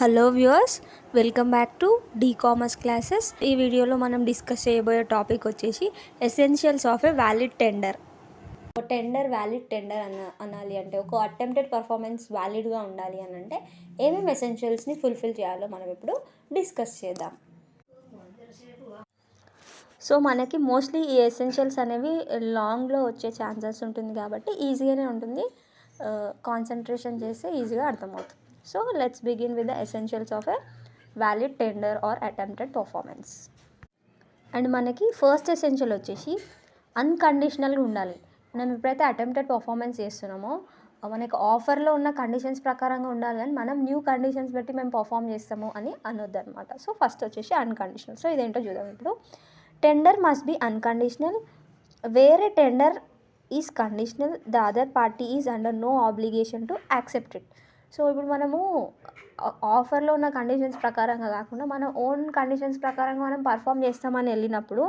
Hello viewers, welcome back to the commerce classes. ఈ వీడియోలో మనం డిస్కస్ చేయబోయే టాపిక్ వచ్చేసి essentials of a valid tender. ఒక టెండర్ వ్యాలిడ్ టెండర్ అనాలి అంటే, ఒక అటెంప్టెడ్ పర్ఫార్మెన్స్ వ్యాలిడ్గా ఉండాలి అని అంటే ఏమేమి ఎసెన్షియల్స్ని ఫుల్ఫిల్ చేయాలో మనం ఇప్పుడు డిస్కస్ చేద్దాం. సో మనకి మోస్ట్లీ ఈ ఎసెన్షియల్స్ అనేవి లాంగ్లో వచ్చే ఛాన్సెస్ ఉంటుంది కాబట్టి ఈజీగానే ఉంటుంది, కాన్సన్ట్రేషన్ చేస్తే ఈజీగా అర్థమవుతుంది. So let's begin with the essentials of a valid tender or attempted performance. And మనకి ఫస్ట్ ఎసెన్షియల్ వచ్చేసి అన్కండిషనల్గా ఉండాలి. మనం ఎప్పుడైతే అటెంప్టెడ్ పర్ఫార్మెన్స్ చేస్తున్నామో మనకి ఆఫర్లో ఉన్న కండిషన్స్ ప్రకారంగా ఉండాలి, కానీ మనం న్యూ కండిషన్స్ బట్టి మేము పర్ఫామ్ చేస్తాము అని అనొద్దు అనమాట. సో ఫస్ట్ వచ్చేసి అన్కండిషనల్. సో ఇదేంటో చూద్దాం ఇప్పుడు. Tender must be unconditional. వేరే tender is conditional, the other party is under no obligation to accept it. So ఇప్పుడు మనము ఆఫర్లో ఉన్న కండిషన్స్ ప్రకారంగా కాకుండా మన ఓన్ కండిషన్స్ ప్రకారంగా మనం పర్ఫామ్ చేస్తామని వెళ్ళినప్పుడు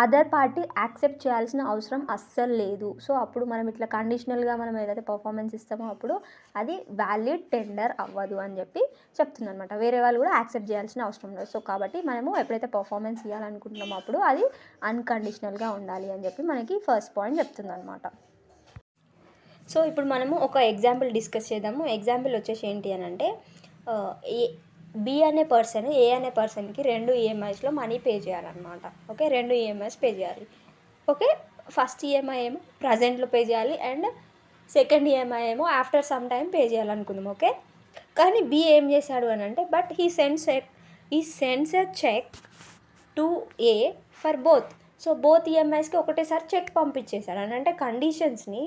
అదర్ పార్టీ యాక్సెప్ట్ చేయాల్సిన అవసరం అస్సలు లేదు. సో అప్పుడు మనం ఇట్లా కండిషనల్గా మనం ఏదైతే పర్ఫార్మెన్స్ ఇస్తామో అప్పుడు అది వ్యాలిడ్ టెండర్ అవ్వదు అని చెప్పి చెప్తుంది అనమాట. వేరే వాళ్ళు కూడా యాక్సెప్ట్ చేయాల్సిన అవసరం లేదు. సో కాబట్టి మనము ఎప్పుడైతే పర్ఫార్మెన్స్ ఇవ్వాలనుకుంటున్నామో అప్పుడు అది అన్కండిషనల్గా ఉండాలి అని చెప్పి మనకి ఫస్ట్ పాయింట్ చెప్తుంది అనమాట. సో ఇప్పుడు మనము ఒక ఎగ్జాంపుల్ డిస్కస్ చేద్దాము. ఎగ్జాంపుల్ వచ్చేసి ఏంటి అని అంటే, బి అనే పర్సన్ ఏ అనే పర్సన్కి 2 ఈఎంఐస్లో మనీ పే చేయాలన్నమాట. ఓకే, 2 ఈఎంఐస్ పే చేయాలి. ఓకే, ఫస్ట్ ఈఎంఐ ఏమో ప్రజెంట్లో పే చేయాలి అండ్ సెకండ్ ఈఎంఐ ఏమో ఆఫ్టర్ సమ్ టైం పే చేయాలనుకుందాం. ఓకే, కానీ బి ఏం చేశాడు అని అంటే, but he sends a cheque to A for both. So both ఈఎంఐస్కి ఒకటేసారి చెక్ పంపించేశాడు అని అంటే కండిషన్స్ని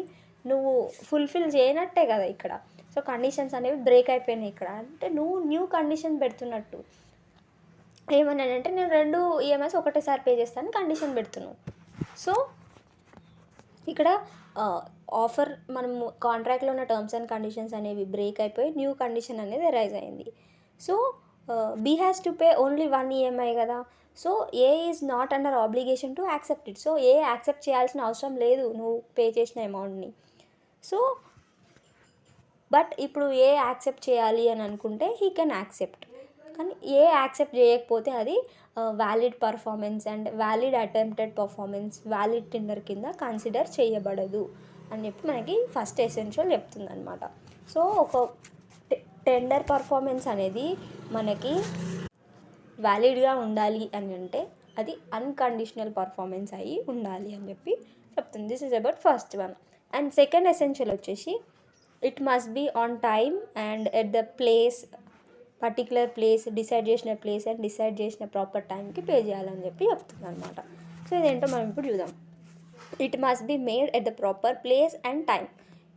నువ్వు ఫుల్ఫిల్ చేయనట్టే కదా ఇక్కడ. సో కండిషన్స్ అనేవి బ్రేక్ అయిపోయినాయి ఇక్కడ. అంటే నువ్వు న్యూ కండిషన్ పెడుతున్నట్టు. ఏమన్నానంటే నేను 2 ఈఎంఐస్ ఒకటేసారి పే చేస్తాను కండిషన్ పెడుతున్నావు. సో ఇక్కడ ఆఫర్ మనము కాంట్రాక్ట్లో ఉన్న టర్మ్స్ అండ్ కండిషన్స్ అనేవి బ్రేక్ అయిపోయి న్యూ కండిషన్ అనేది రైజ్ అయింది. So B has to pay only 1 EMI కదా. So A is not under obligation to accept it. So A accept చేయాల్సిన అవసరం లేదు నువ్వు పే చేసిన అమౌంట్ని. సో బట్ ఇప్పుడు ఏ యాక్సెప్ట్ చేయాలి అని అనుకుంటే హీ కెన్ యాక్సెప్ట్, కానీ ఏ యాక్సెప్ట్ చేయకపోతే అది valid performance and valid attempted performance valid tender కింద కన్సిడర్ చేయబడదు అని చెప్పి మనకి ఫస్ట్ ఎసెన్షియల్ చెప్తుంది అనమాట. సో ఒక టెండర్ పర్ఫార్మెన్స్ అనేది మనకి వ్యాలిడ్గా ఉండాలి అని అంటే అది అన్కండిషనల్ పర్ఫార్మెన్స్ అయ్యి ఉండాలి అని చెప్పి చెప్తుంది. This is about first one. And second essential వచ్చేసి it must be on time and at the place, particular place, decide చేసిన ప్లేస్ అండ్ డిసైడ్ చేసిన ప్రాపర్ టైంకి పే చేయాలని చెప్పి చెప్తుంది అనమాట. సో ఇదేంటో మనం ఇప్పుడు చూద్దాం. It must be made at the proper place and time.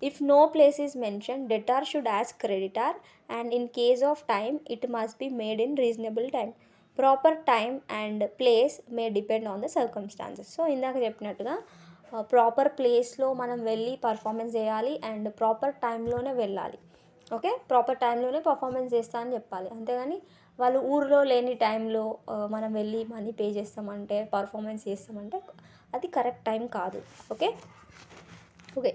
If no place is mention, debtor should ask creditor, and in case of time it must be made in reasonable time. Proper time and place may depend on the circumstances. So ఇందాక చెప్పినట్టుగా proper ప్లేస్లో మనం వెళ్ళి performance చేయాలి and proper టైంలోనే వెళ్ళాలి. Okay, proper టైంలోనే performance చేస్తా అని చెప్పాలి. అంతేగాని వాళ్ళు ఊరిలో లేని టైంలో మనం వెళ్ళి మనీ పే చేస్తామంటే పర్ఫార్మెన్స్ చేస్తామంటే అది కరెక్ట్ టైం కాదు. ఓకే ఓకే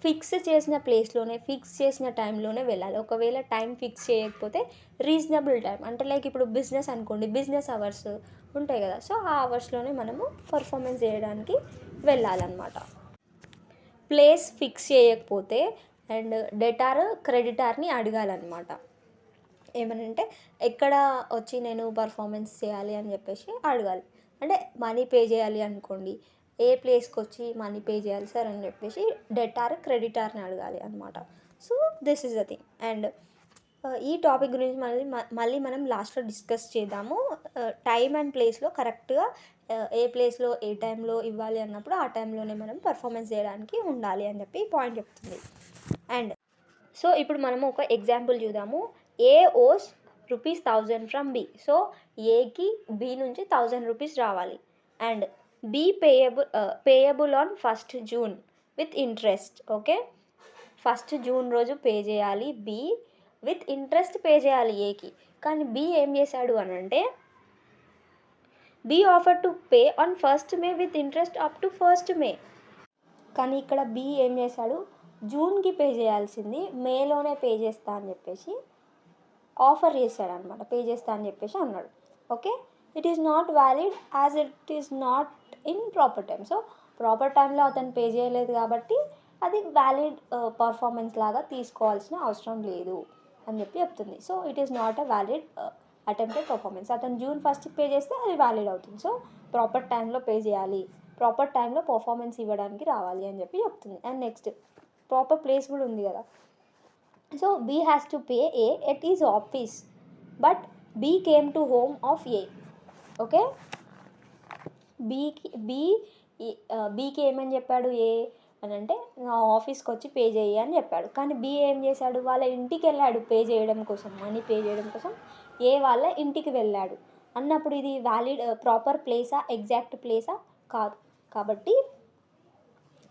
ఫిక్స్ చేసిన ప్లేస్లోనే ఫిక్స్ చేసిన టైంలోనే వెళ్ళాలి. ఒకవేళ టైం ఫిక్స్ చేయకపోతే రీజనబుల్ టైం అంటే లైక్ ఇప్పుడు బిజినెస్ అనుకోండి, బిజినెస్ అవర్స్ ఉంటాయి కదా. సో ఆ అవర్స్లోనే మనము పర్ఫార్మెన్స్ చేయడానికి వెళ్ళాలన్నమాట. ప్లేస్ ఫిక్స్ చేయకపోతే అండ్ డెటార్ క్రెడిటార్ని అడగాలన్నమాట. ఏమనంటే ఎక్కడ వచ్చి నేను పర్ఫార్మెన్స్ చేయాలి అని చెప్పేసి అడగాలి. అంటే మనీ పే చేయాలి అనుకోండి, ఏ ప్లేస్కి వచ్చి మనీ పే చేయాలి సార్ అని చెప్పేసి డెటార్ క్రెడిటార్ని అడగాలి అనమాట. So this is the thing. And ఈ టాపిక్ గురించి మళ్ళీ మనం లాస్ట్లో డిస్కస్ చేద్దాము. టైం అండ్ ప్లేస్లో కరెక్ట్గా ఏ ప్లేస్లో ఏ టైంలో ఇవ్వాలి అన్నప్పుడు ఆ టైంలోనే మనం పర్ఫార్మెన్స్ చేయడానికి ఉండాలి అని చెప్పి పాయింట్ చెప్తుంది. అండ్ సో ఇప్పుడు మనము ఒక ఎగ్జాంపుల్ చూద్దాము. A owes ₹1000 from B. So ఏకి బి నుంచి 1000 రూపీస్ రావాలి and B payable on 1st June with interest. Okay, 1st June రోజు పే చేయాలి బి, విత్ ఇంట్రెస్ట్ పే చేయాలి ఏకి. కానీ బి ఏం చేశాడు అని అంటే, B offer to pay on 1st May with interest up to 1st May. కానీ ఇక్కడ బి ఏం చేశాడు, జూన్కి పే చేయాల్సింది మేలోనే పే చేస్తా అని చెప్పేసి ఆఫర్ చేశాడు అనమాట, పే చేస్తా అని చెప్పేసి అన్నాడు. Okay, it is not valid as it is not in proper time. So proper టైంలో అతను పే చేయలేదు కాబట్టి అది వ్యాలిడ్ పర్ఫార్మెన్స్ లాగా తీసుకోవాల్సిన అవసరం లేదు అని చెప్పి చెప్తుంది. So it is not a valid attempted performance. అతను జూన్ 1కి పే చేస్తే అది వ్యాలిడ్ అవుతుంది. సో ప్రాపర్ టైంలో పే చేయాలి, ప్రాపర్ టైంలో పర్ఫార్మెన్స్ ఇవ్వడానికి రావాలి అని చెప్పి చెప్తుంది. అండ్ నెక్స్ట్ ప్రాపర్ ప్లేస్ కూడా ఉంది కదా. So B has to pay A at his office, but B came to home of A. Okay, బీకి ఏమని చెప్పాడు ఏ అని అంటే నా ఆఫీస్కి వచ్చి పే చేయి అని చెప్పాడు. కానీ బి ఏం చేశాడు, వాళ్ళ ఇంటికి వెళ్ళాడు పే చేయడం కోసం, మనీ పే చేయడం కోసం ఏ వాళ్ళ ఇంటికి వెళ్ళాడు అన్నప్పుడు ఇది వ్యాలిడ్ ప్రాపర్ ప్లేసా, ఎగ్జాక్ట్ ప్లేసా? కాదు. కాబట్టి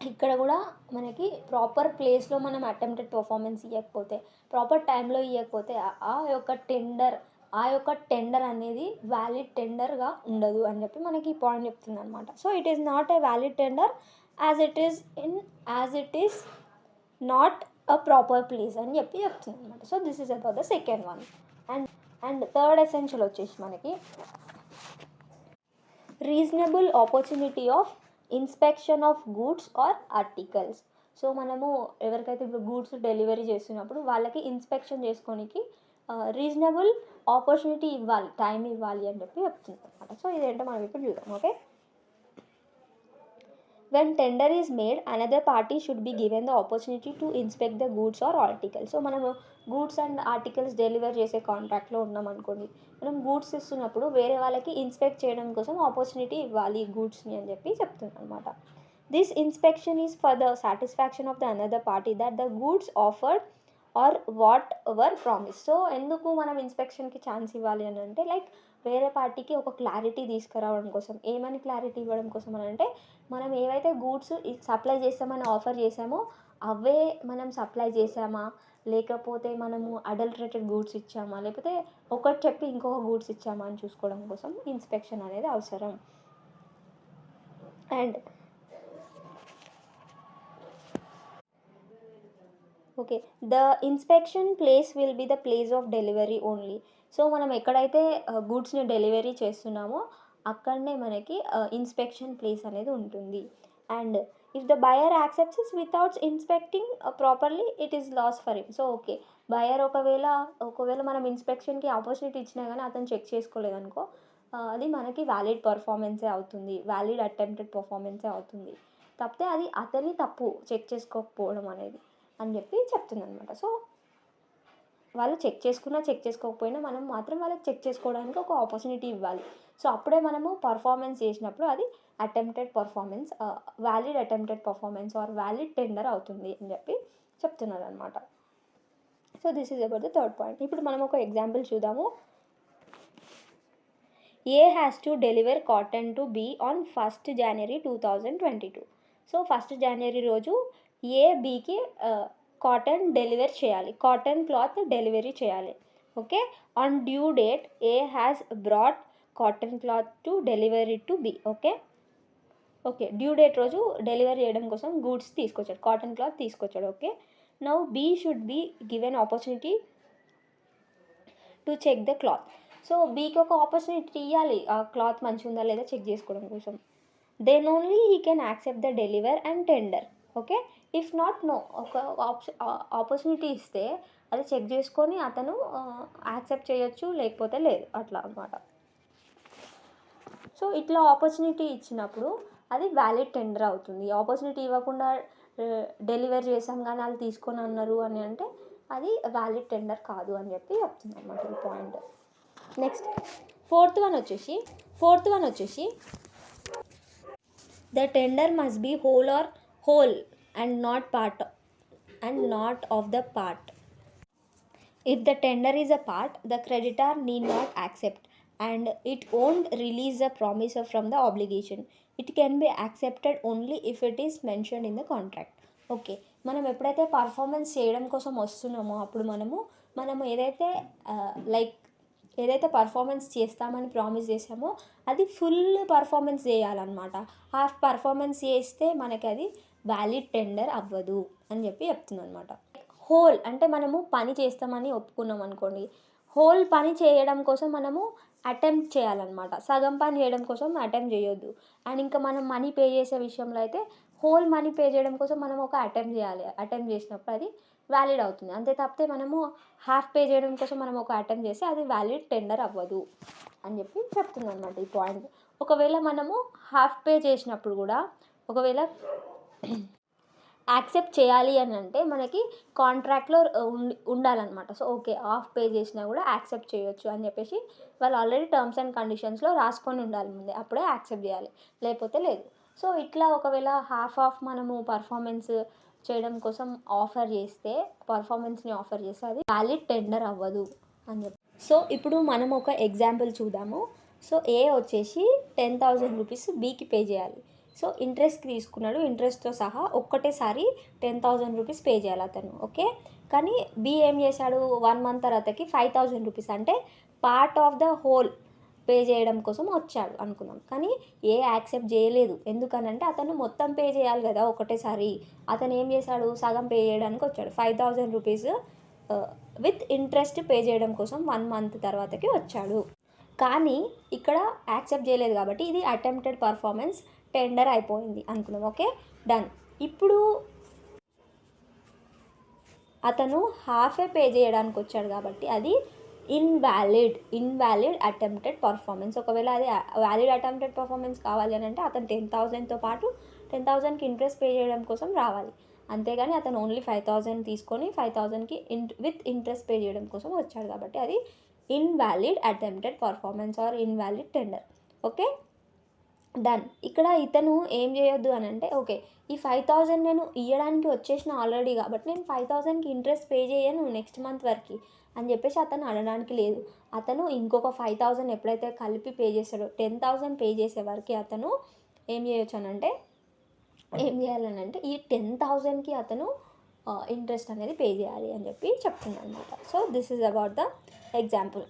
ఇక్కడ కూడా మనకి ప్రాపర్ ప్లేస్లో మనం అటెంప్టెడ్ పర్ఫార్మెన్స్ ఇవ్వకపోతే, ప్రాపర్ టైంలో ఇవ్వకపోతే ఆ యొక్క టెండర్ అనేది వ్యాలిడ్ టెండర్గా ఉండదు అని చెప్పి మనకి ఈ పాయింట్ చెప్తుంది అనమాట. So it is not a valid tender as it is not a proper place అని చెప్పి చెప్తుంది అనమాట. So this is about the second one. And third essential వచ్చేసి మనకి reasonable opportunity of inspection of goods or articles. So మనము ఎవరికైతే ఇప్పుడు goods delivery చేస్తున్నప్పుడు వాళ్ళకి ఇన్స్పెక్షన్ చేసుకోనికి రీజనబుల్ ఆపర్చునిటీ ఇవ్వాలి, టైం ఇవ్వాలి అని చెప్పి చెప్తుంది అనమాట. సో ఇదేంటో మనం ఇప్పుడు చూద్దాం. Okay, when tender is made, another party should be given the opportunity to inspect the goods or articles. So మనము గూడ్స్ అండ్ ఆర్టికల్స్ డెలివర్ చేసే కాంట్రాక్ట్లో ఉన్నాం అనుకోండి, మనం గూడ్స్ ఇస్తున్నప్పుడు వేరే వాళ్ళకి ఇన్స్పెక్ట్ చేయడం కోసం ఆపర్చునిటీ ఇవ్వాలి గూడ్స్ని అని చెప్పి చెప్తుంది అనమాట. This inspection is for the satisfaction of the another party that the goods offered or whatever promise. So ఎందుకు మనం ఇన్స్పెక్షన్కి ఛాన్స్ ఇవ్వాలి అని అంటే, లైక్ వేరే పార్టీకి ఒక క్లారిటీ తీసుకురావడం కోసం. ఏమని క్లారిటీ ఇవ్వడం కోసం అని అంటే, మనం ఏవైతే గూడ్స్ సప్లై చేస్తామని ఆఫర్ చేసామో అవే మనం సప్లై చేసామా, లేకపోతే మనము అడల్టరేటెడ్ గూడ్స్ ఇచ్చామా, లేకపోతే ఒకటి చెప్పి ఇంకొక గూడ్స్ ఇచ్చామా అని చూసుకోవడం కోసం ఇన్స్పెక్షన్ అనేది అవసరం. And okay, the inspection place will be the place of delivery only. So మనం ఎక్కడైతే గూడ్స్ని డెలివరీ చేస్తున్నామో అక్కడనే మనకి ఇన్స్పెక్షన్ ప్లేస్ అనేది ఉంటుంది. And if the buyer accepts is without inspecting properly it is loss for him. So okay, buyer ఒకవేళ మనం ఇన్స్పెక్షన్కి opportunity ఇచ్చినా కానీ అతను చెక్ చేసుకోలేదనుకో, అది మనకి వ్యాలిడ్ పర్ఫార్మెన్సే అవుతుంది, వ్యాలిడ్ అటెంప్టెడ్ పర్ఫార్మెన్సే అవుతుంది. తప్పితే అది అతని తప్పు చెక్ చేసుకోకపోవడం అనేది అని చెప్పి చెప్తుంది అనమాట. సో వాళ్ళు చెక్ చేసుకోకపోయినా మనం మాత్రం వాళ్ళకి చెక్ చేసుకోవడానికి ఒక ఆపర్చునిటీ ఇవ్వాలి. సో అప్పుడే మనము పర్ఫార్మెన్స్ చేసినప్పుడు అది attempted performance, valid attempted performance or valid tender అవుతుంది అని చెప్పి చెప్తున్నారు అనమాట. So this is about the third point. ఇప్పుడు మనం ఒక ఎగ్జాంపుల్ చూద్దాము. A has to deliver cotton to B on 1st January 2022. So 1st January రోజు ఏ బీకి కాటన్ డెలివర్ చేయాలి, కాటన్ క్లాత్ డెలివరీ చేయాలి. Okay, on due date A has brought cotton cloth to delivery to B. Okay, due date రోజు delivery చేయడం కోసం goods తీసుకొచ్చాడు, cotton cloth తీసుకొచ్చాడు. Okay, now B should be given opportunity to check the cloth. So బీకి ఒక opportunity ఇవ్వాలి ఆ cloth మంచిగా ఉందా లేదా చెక్ చేసుకోవడం కోసం. Then only he can accept the deliver and tender. Okay, if not no, ఒక ఆపర్చునిటీ ఇస్తే అది చెక్ చేసుకొని అతను యాక్సెప్ట్ చేయొచ్చు, లేకపోతే లేదు, అట్లా అనమాట. సో ఇట్లా ఆపర్చునిటీ ఇచ్చినప్పుడు అది వ్యాలిడ్ టెండర్ అవుతుంది. ఆపర్చునిటీ ఇవ్వకుండా డెలివర్ చేసాం కానీ వాళ్ళు తీసుకొని అన్నారు అని అంటే అది వ్యాలిడ్ టెండర్ కాదు అని చెప్పి చెప్తుంది అనమాట ఈ పాయింట్. నెక్స్ట్ ఫోర్త్ వన్ వచ్చేసి the tender must be whole and not of the part. If the tender is a part, the creditor need not accept and it won't release the promise from the obligation. It can be accepted only if it is mentioned in the contract. Okay, మనం ఎప్పుడైతే performance చేయడం కోసం వస్తున్నామో అప్పుడు మనము ఏదైతే performance చేస్తామని promise చేసామో అది ఫుల్ పర్ఫార్మెన్స్ చేయాలన్నమాట. హాఫ్ పర్ఫార్మెన్స్ చేస్తే మనకి అది వ్యాలిడ్ టెండర్ అవ్వదు అని చెప్పి చెప్తుంది అనమాట. హోల్ అంటే మనము పని చేస్తామని ఒప్పుకున్నాం అనుకోండి, హోల్ పని చేయడం కోసం మనము అటెంప్ట్ చేయాలన్నమాట. సగం పని చేయడం కోసం అటెంప్ట్ చేయొద్దు. అండ్ ఇంకా మనం మనీ పే చేసే విషయంలో అయితే హోల్ మనీ పే చేయడం కోసం మనం ఒక అటెంప్ట్ చేయాలి. అటెంప్ట్ చేసినప్పుడు అది వ్యాలిడ్ అవుతుంది. అంతే తప్పితే మనము హాఫ్ పే చేయడం కోసం మనం ఒక అటెంప్ట్ చేస్తే అది వ్యాలిడ్ టెండర్ అవ్వదు అని చెప్పి చెప్తుందన్నమాట ఈ పాయింట్. ఒకవేళ మనము హాఫ్ పే చేసినప్పుడు కూడా ఒకవేళ యాక్సెప్ట్ చేయాలి అని అంటే మనకి కాంట్రాక్ట్లో ఉండాలన్నమాట. సో ఓకే, హాఫ్ పే చేసినా కూడా యాక్సెప్ట్ చేయొచ్చు అని చెప్పేసి వాళ్ళు ఆల్రెడీ టర్మ్స్ అండ్ కండిషన్స్లో రాసుకొని ఉండాలి ముందే, అప్పుడే యాక్సెప్ట్ చేయాలి, లేకపోతే లేదు. సో ఇట్లా ఒకవేళ హాఫ్ మనము పర్ఫార్మెన్స్ చేయడం కోసం పర్ఫార్మెన్స్ని ఆఫర్ చేస్తే అది వ్యాలిడ్ టెండర్ అవ్వదు అని చెప్పి. సో ఇప్పుడు మనం ఒక ఎగ్జాంపుల్ చూద్దాము. సో ఏ వచ్చేసి 10,000 రూపీస్ బీకి పే చేయాలి. సో ఇంట్రెస్ట్కి తీసుకున్నాడు, ఇంట్రెస్ట్తో సహా ఒక్కటేసారి 10,000 రూపీస్ పే చేయాలి అతను. ఓకే, కానీ బి ఏం చేశాడు, 1 మంత్ తర్వాతకి 5,000 రూపీస్ అంటే part of the whole pay చేయడం కోసం వచ్చాడు అనుకుందాం. కానీ ఏ యాక్సెప్ట్ చేయలేదు. ఎందుకనంటే అతను మొత్తం పే చేయాలి కదా ఒకటేసారి. అతను ఏం చేశాడు, సగం పే చేయడానికి వచ్చాడు. 5,000 రూపీస్ విత్ ఇంట్రెస్ట్ పే చేయడం కోసం 1 మంత్ తర్వాతకి వచ్చాడు. కానీ ఇక్కడ యాక్సెప్ట్ చేయలేదు కాబట్టి ఇది అటెంప్టెడ్ పర్ఫార్మెన్స్ టెండర్ అయిపోయింది అనుకున్నాం. Okay, done. ఇప్పుడు అతను హాఫే పే చేయడానికి వచ్చాడు కాబట్టి అది ఇన్వాలిడ్ అటెంప్టెడ్ పర్ఫార్మెన్స్. ఒకవేళ అది వ్యాలిడ్ అటెంప్టెడ్ పర్ఫార్మెన్స్ కావాలి అని అంటే అతను 10,000తో పాటు 10,000కి ఇంట్రెస్ట్ పే చేయడం కోసం రావాలి. అంతేగాని అతను ఓన్లీ 5,000 తీసుకొని 5,000కి విత్ ఇంట్రెస్ట్ పే చేయడం కోసం వచ్చాడు కాబట్టి అది invalid attempted performance or invalid tender. Okay, done. ఇక్కడ ఇతను ఏం చేయొద్దు అని అంటే ఓకే, ఈ 5,000 నేను ఇవ్వడానికి వచ్చేసిన ఆల్రెడీ కాబట్టి నేను 5,000కి ఇంట్రెస్ట్ పే చేయను నెక్స్ట్ మంత్ వరకు అని చెప్పేసి అతను అనడానికి లేదు. అతను ఇంకొక 5,000 ఎప్పుడైతే కలిపి పే చేస్తాడో 10,000 పే చేసే వరకు అతను ఏం చేయాలనంటే ఈ 10,000కి అతను ఇంట్రెస్ట్ అనేది పే చేయాలి అని చెప్పి చెప్తున్నాను అనమాట. So this is about the example.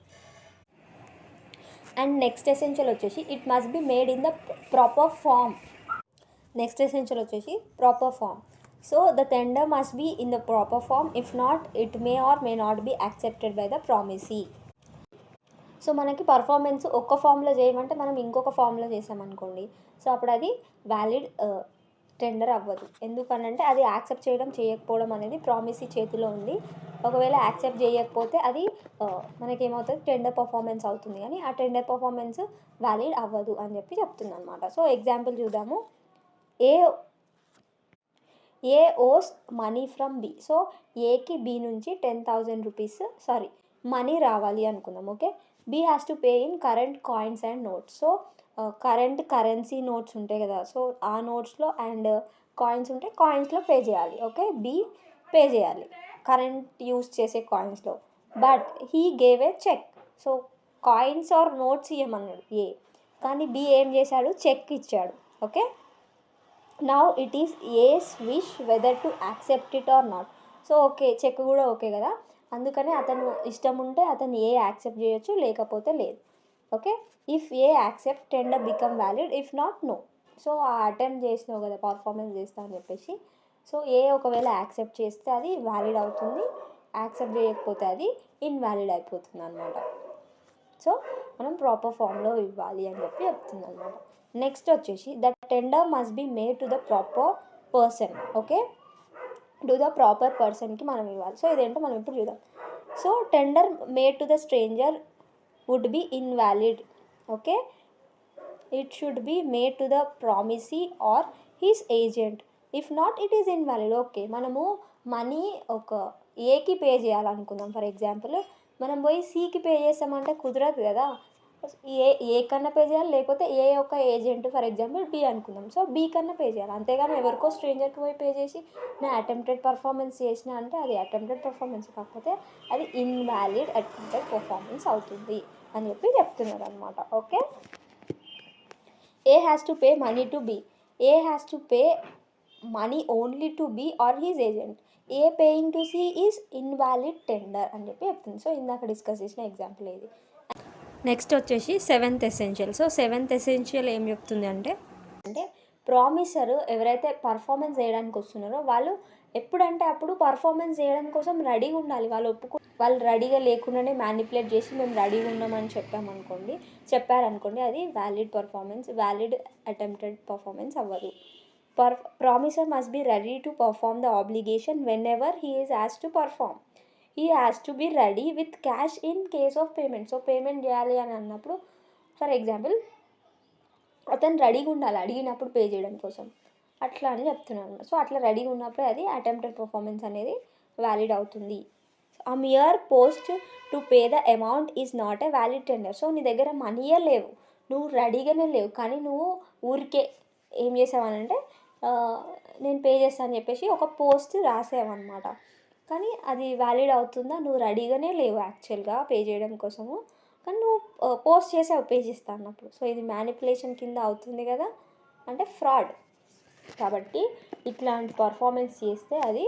And next essential వచ్చేసి it must be made in the proper form. Next essential వచ్చేసి proper form. So the tender must be in the proper form. If not it may or may not be accepted by the promisee. So మనకి performance ఒక్క ఫామ్లో చేయమంటే మనం ఇంకొక ఫామ్లో చేసామనుకోండి, so అప్పుడు అది వ్యాలిడ్ టెండర్ అవ్వదు. ఎందుకనంటే అది యాక్సెప్ట్ చేయకపోవడం అనేది ప్రామిసీ చేతిలో ఉంది. ఒకవేళ యాక్సెప్ట్ చేయకపోతే అది మనకేమవుతుంది, టెండర్ పర్ఫార్మెన్స్ అవుతుంది, కానీ ఆ టెండర్ పర్ఫార్మెన్స్ వ్యాలిడ్ అవ్వదు అని చెప్పి చెప్తుంది అనమాట. సో ఎగ్జాంపుల్ చూద్దాము. A owes money from B. So ఏకి బి నుంచి 10,000 రూపీస్ మనీ రావాలి అనుకుందాం. Okay, B has to pay in current coins and notes. So current currency notes ఉంటాయి కదా, సో ఆ నోట్స్లో అండ్ కాయిన్స్ ఉంటే కాయిన్స్లో పే చేయాలి. ఓకే, బి పే చేయాలి కరెంట్ యూస్ చేసే కాయిన్స్లో. But he gave a cheque. So coins or notes ఇవ్వమన్నాడు ఏ, కానీ బి ఏం చేశాడు, చెక్ ఇచ్చాడు. Okay, now it is ace wish whether to accept it or not. So okay, check కూడా okay కదా, అందుకని అతను ఇష్టం ఉంటే అతను ఏ యాక్సెప్ట్ చేయొచ్చు, లేకపోతే లేదు. Okay, if A accept tender become valid, if not no. So ఆ అటెంప్ట్ చేసినావు కదా పర్ఫార్మెన్స్ చేస్తా అని చెప్పేసి, సో ఏ ఒకవేళ యాక్సెప్ట్ చేస్తే అది వ్యాలిడ్ అవుతుంది, యాక్సెప్ట్ చేయకపోతే అది ఇన్వాలిడ్ అయిపోతుంది అనమాట. సో మనం ప్రాపర్ ఫామ్లో ఇవ్వాలి అని చెప్పి చెప్తుంది అనమాట. నెక్స్ట్ వచ్చేసి the tender must be made to the proper person. Okay, to the proper పర్సన్కి మనం ఇవ్వాలి. సో ఇదేంటో మనం ఇప్పుడు చూద్దాం. So tender made to the stranger would be invalid. Okay, it should be made to the promisee or his agent. If not, it is invalid. Okay, మనము money ఒక ఏకి పే చేయాలనుకుందాం. ఫర్ ఎగ్జాంపుల్ మనం పోయి సికి పే చేస్తామంటే కుదరదు కదా, ఏ కన్నా పే చేయాలి, లేకపోతే ఏ యొక్క ఏజెంట్ ఫర్ ఎగ్జాంపుల్ బి అనుకుందాం. సో బి కన్నా పే చేయాలి, అంతేగాని ఎవరికో స్ట్రేంజర్కి పోయి పే చేసి నేను అటెంప్టెడ్ పర్ఫార్మెన్స్ చేసిన అంటే అది అటెంప్టెడ్ పర్ఫార్మెన్స్ కాకపోతే అది ఇన్వాలిడ్ అటెంప్టెడ్ పర్ఫార్మెన్స్ అవుతుంది అని చెప్పి చెప్తున్నారు అనమాట. Okay, A has to pay money to B. A has to pay money only to B or his agent. A paying to C is invalid tender అని చెప్పి చెప్తుంది. సో ఇందాక డిస్కస్ చేసిన ఎగ్జాంపుల్ ఇది. నెక్స్ట్ వచ్చేసి 7th essential. So 7th essential ఏం చెప్తుంది అంటే ప్రామిసర్ ఎవరైతే పర్ఫార్మెన్స్ చేయడానికి వస్తున్నారో వాళ్ళు ఎప్పుడంటే అప్పుడు పర్ఫార్మెన్స్ చేయడం కోసం రెడీగా ఉండాలి. వాళ్ళు వాళ్ళు రెడీగా లేకుండానే మ్యానిపులేట్ చేసి మేము రెడీగా ఉన్నామని చెప్పారనుకోండి, అది వ్యాలిడ్ అటెంప్టెడ్ పర్ఫార్మెన్స్ అవ్వదు. Promiser must be ready to perform the obligation whenever he is asked to perform. He has to be ready with cash in case of payment. So payment చేయాలి అని అన్నప్పుడు, ఫర్ ఎగ్జాంపుల్, అతను రెడీగా ఉండాలి అడిగినప్పుడు pay చేయడం కోసం, అట్లా అని చెప్తున్నాను. సో అట్లా రెడీగా ఉన్నప్పుడే అది అటెంప్టెడ్ పర్ఫార్మెన్స్ అనేది వ్యాలిడ్ అవుతుంది. A mere post to pay the amount is not a valid tender. So నీ దగ్గర మనీయే లేవు, నువ్వు రెడీగానే లేవు, కానీ నువ్వు ఊరికే ఏం చేసావనంటే నేను పే చేస్తాను అని చెప్పేసి ఒక పోస్ట్ రాసావన్నమాట. కానీ అది వ్యాలిడ్ అవుతుందా? నువ్వు రెడీగానే లేవు యాక్చువల్గా పే చేయడం కోసము, కానీ నువ్వు పోస్ట్ చేసావు పే చేస్తా అన్నప్పుడు. సో ఇది మ్యానిపులేషన్ కింద అవుతుంది కదా, అంటే ఫ్రాడ్. కాబట్టి ఇట్లాంటి పర్ఫార్మెన్స్ చేస్తే అది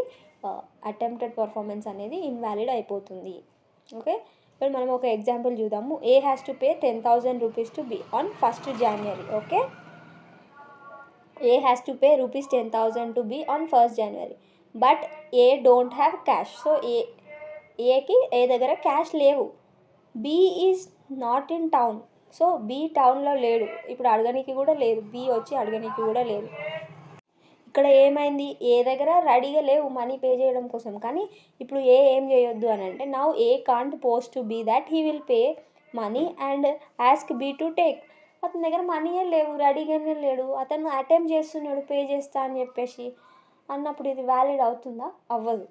అటెంప్టెడ్ పర్ఫార్మెన్స్ అనేది ఇన్వాలిడ్ అయిపోతుంది. ఓకే, ఇప్పుడు మనం ఒక ఎగ్జాంపుల్ చూద్దాము. A has to pay 10,000 rupees to B on 1st January. Okay, A has to pay rupees 10,000 to B on 1st January. But A don't have cash. So Aకి ఏ దగ్గర cash లేవు. B is not in town. So B టౌన్లో లేడు, ఇప్పుడు అడగనికి కూడా లేదు, B వచ్చి అడగనికి కూడా లేదు. ఇక్కడ ఏమైంది, ఏ దగ్గర రెడీగా లేవు మనీ పే చేయడం కోసం. కానీ ఇప్పుడు ఏం చేయొద్దు అని అంటే, now A can't post to B that he will pay money and ask B to take. అతని దగ్గర మనీయే లేవు, రెడీగానే లేడు, అతను అటెంప్ట్ చేస్తున్నాడు పే చేస్తా అని చెప్పేసి అన్నప్పుడు ఇది వ్యాలిడ్ అవుతుందా? అవ్వదు.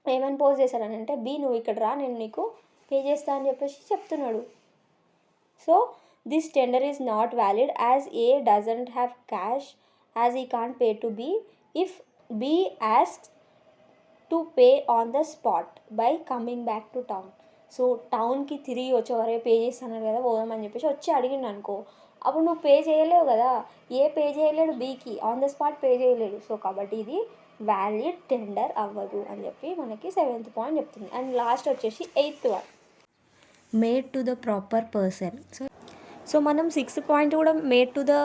ఏమని పోజ్ చేశారని అంటే, బి నువ్వు ఇక్కడ రా, నేను నీకు పే చేస్తా అని చెప్పేసి చెప్తున్నాడు. So this tender is not valid as A doesn't have cash as he can't pay to B if B asks to pay on the spot by coming back to town. So టౌన్కి తిరిగి వచ్చేవారే pay చేస్తున్నారు కదా పోదామని చెప్పేసి వచ్చి అడిగిండు అనుకో, అప్పుడు నువ్వు పే చేయలేవు కదా, పే చేయలేడు, బీకి ఆన్ ద స్పాట్ పే చేయలేడు. సో కాబట్టి ఇది వ్యాలిడ్ టెండర్ అవ్వదు అని చెప్పి మనకి 7th పాయింట్ చెప్తుంది. అండ్ లాస్ట్ వచ్చేసి 8th one, made to the proper person. So మనం 6th పాయింట్ కూడా మేడ్ టు ద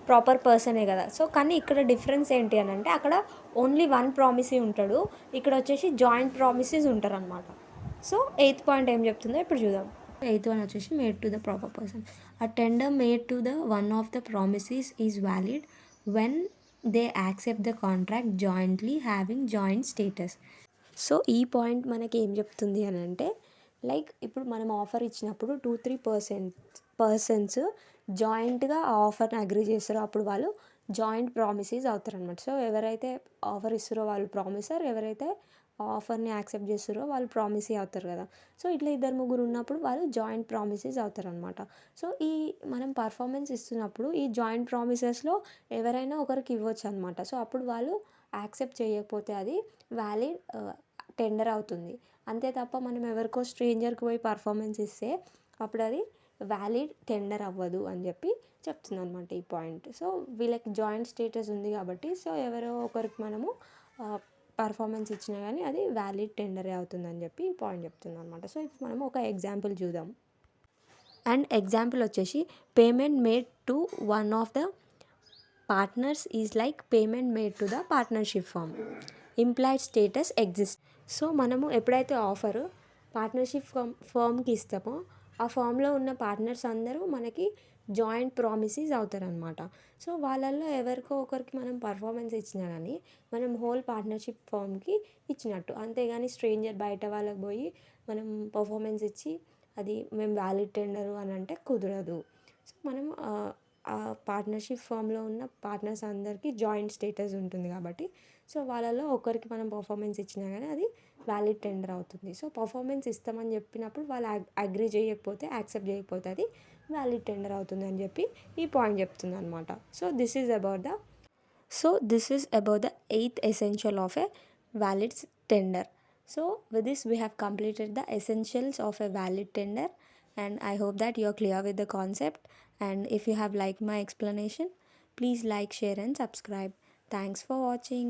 ప్రాపర్ పర్సనే కదా. సో కానీ ఇక్కడ డిఫరెన్స్ ఏంటి అని అంటే, అక్కడ ఓన్లీ 1 ప్రామిసీ ఉంటాడు, ఇక్కడ వచ్చేసి జాయింట్ ప్రామిసెస్ ఉంటారు అనమాట. సో 8th పాయింట్ ఏం చెప్తుందో ఇప్పుడు చూద్దాం. 8th వన్ వచ్చేసి made to the proper person. A tender made to the one of the promises is valid when they accept the contract jointly having joint status. So ఈ point మనకి ఏం చెప్తుంది అని అంటే, లైక్ ఇప్పుడు మనం ఆఫర్ ఇచ్చినప్పుడు 2-3 పర్సన్స్ జాయింట్గా ఆ ఆఫర్ని అగ్రీ చేస్తారో అప్పుడు వాళ్ళు జాయింట్ ప్రామిసెస్ అవుతారు అనమాట. సో ఎవరైతే ఆఫర్ ఇస్తారో వాళ్ళు ప్రామిసర్, ఎవరైతే ఆఫర్ని యాక్సెప్ట్ చేస్తారో వాళ్ళు ప్రామిసీ అవుతారు కదా. సో ఇట్లా 2-3 ఉన్నప్పుడు వాళ్ళు జాయింట్ ప్రామిసెస్ అవుతారు అనమాట. సో ఈ మనం పర్ఫార్మెన్స్ ఇస్తున్నప్పుడు ఈ జాయింట్ ప్రామిసెస్లో ఎవరైనా ఒకరికి ఇవ్వచ్చు అనమాట. సో అప్పుడు వాళ్ళు యాక్సెప్ట్ చేయకపోతే అది వ్యాలిడ్ టెండర్ అవుతుంది. అంతే తప్ప మనం ఎవరికో స్ట్రేంజర్కి పోయి పర్ఫార్మెన్స్ ఇస్తే అప్పుడు అది వ్యాలిడ్ టెండర్ అవ్వదు అని చెప్పి చెప్తుంది అనమాట ఈ పాయింట్. సో వీళ్ళకి జాయింట్ స్టేటస్ ఉంది కాబట్టి, సో ఎవరో ఒకరికి మనము పర్ఫార్మెన్స్ ఇచ్చినా కానీ అది వ్యాలిడ్ టెండరే అవుతుందని చెప్పి ఈ పాయింట్ చెప్తుంది అనమాట. సో ఇప్పుడు మనం ఒక ఎగ్జాంపుల్ చూద్దాం. అండ్ ఎగ్జాంపుల్ వచ్చేసి, payment made to one of the partners is like payment made to the partnership firm. Implied status exist. So మనము ఎప్పుడైతే ఆఫర్ పార్ట్నర్షిప్ ఫామ్కి ఇస్తామో ఆ ఫామ్లో ఉన్న పార్ట్నర్స్ అందరూ మనకి జాయింట్ ప్రామిసెస్ అవుతారనమాట. సో వాళ్ళల్లో ఎవరికో ఒకరికి మనం పర్ఫార్మెన్స్ ఇచ్చినా కానీ మనం హోల్ పార్ట్నర్షిప్ ఫామ్కి ఇచ్చినట్టు. అంతేగాని స్ట్రేంజర్ బయట వాళ్ళకి పోయి మనం పర్ఫార్మెన్స్ ఇచ్చి అది మేము వ్యాలిడ్ టెండరు అని అంటే కుదరదు. సో మనం ఆ పార్ట్నర్షిప్ ఫామ్లో ఉన్న పార్ట్నర్స్ అందరికీ జాయింట్ స్టేటస్ ఉంటుంది కాబట్టి, సో వాళ్ళలో ఒకరికి మనం పర్ఫార్మెన్స్ ఇచ్చినా కానీ అది వ్యాలిడ్ టెండర్ అవుతుంది. సో పర్ఫార్మెన్స్ ఇస్తామని చెప్పినప్పుడు వాళ్ళు అగ్రీ చేయకపోతే, యాక్సెప్ట్ చేయకపోతే అది వ్యాలిడ్ టెండర్ అవుతుంది అని చెప్పి ఈ పాయింట్ చెప్తుంది అనమాట. So this is about the 8th essential of a valid tender. So with this we have completed the essentials of a valid tender, and I hope that you are clear with the concept. And if you have liked my explanation, please like, share and subscribe. Thanks for watching.